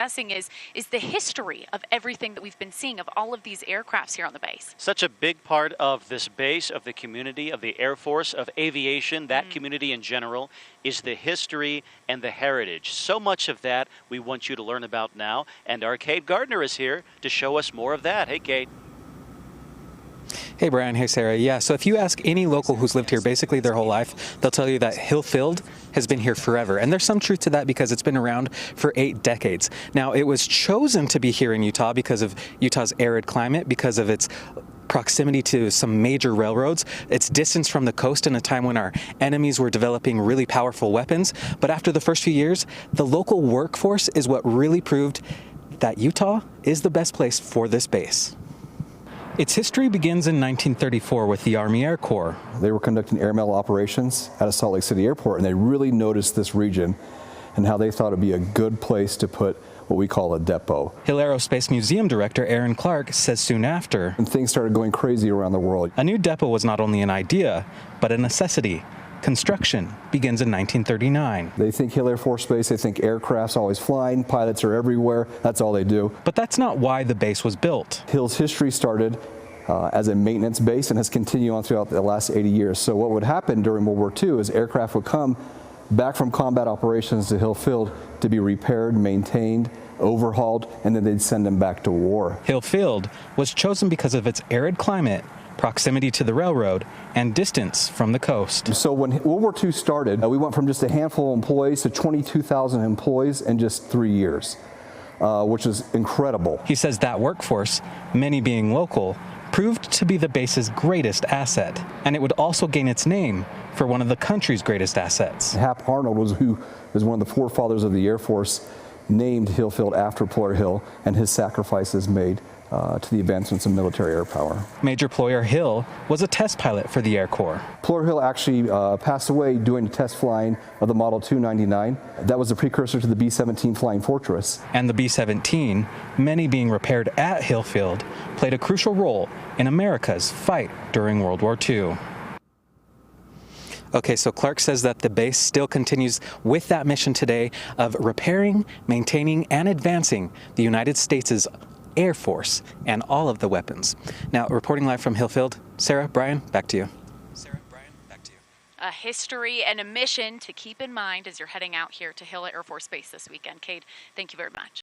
discussing is the history of everything that we've been seeing of all of these aircrafts here on the base. Such a big part of this base, of the community, of the Air Force, of aviation, that community in general, is the history and the heritage. So much of that we want you to learn about now, and our Kate Gardner is here to show us more of that. Hey, Kate. Hey, Brian. Hey, Sarah. Yeah, so if you ask any local who's lived here basically their whole life, they'll tell you that Hill Field has been here forever. And there's some truth to that because it's been around for 8 decades. Now, it was chosen to be here in Utah because of Utah's arid climate, because of its proximity to some major railroads, its distance from the coast in a time when our enemies were developing really powerful weapons. But after the first few years, the local workforce is what really proved that Utah is the best place for this base. Its history begins in 1934 with the Army Air Corps. They were conducting airmail operations out of Salt Lake City Airport, and they really noticed this region and how they thought it would be a good place to put what we call a depot. Hill Aerospace Museum Director Aaron Clark says soon after, and things started going crazy around the world. A new depot was not only an idea, but a necessity. Construction begins in 1939. They think Hill Air Force Base, they think aircraft's always flying, pilots are everywhere, that's all they do. But that's not why the base was built. Hill's history started as a maintenance base and has continued on throughout the last 80 years. So what would happen during World War II is aircraft would come back from combat operations to Hill Field to be repaired, maintained, overhauled, and then they'd send them back to war. Hill Field was chosen because of its arid climate, proximity to the railroad, and distance from the coast. So when World War II started, we went from just a handful of employees to 22,000 employees in just 3 years, which is incredible. He says that workforce, many being local, proved to be the base's greatest asset, and it would also gain its name for one of the country's greatest assets. Hap Arnold was one of the forefathers of the Air Force, named Hill Field after Ployer Hill and his sacrifices made to the advancements of military air power. Major Ployer Hill was a test pilot for the Air Corps. Ployer Hill actually passed away doing test flying of the Model 299. That was a precursor to the B-17 Flying Fortress. And the B-17, many being repaired at Hill Field, played a crucial role in America's fight during World War II. Okay, so Clark says that the base still continues with that mission today of repairing, maintaining, and advancing the United States' Air Force and all of the weapons. Now, reporting live from Hill Field, Sarah, Brian, back to you. Sarah, Brian, back to you. A history and a mission to keep in mind as you're heading out here to Hill Air Force Base this weekend. Kate, thank you very much.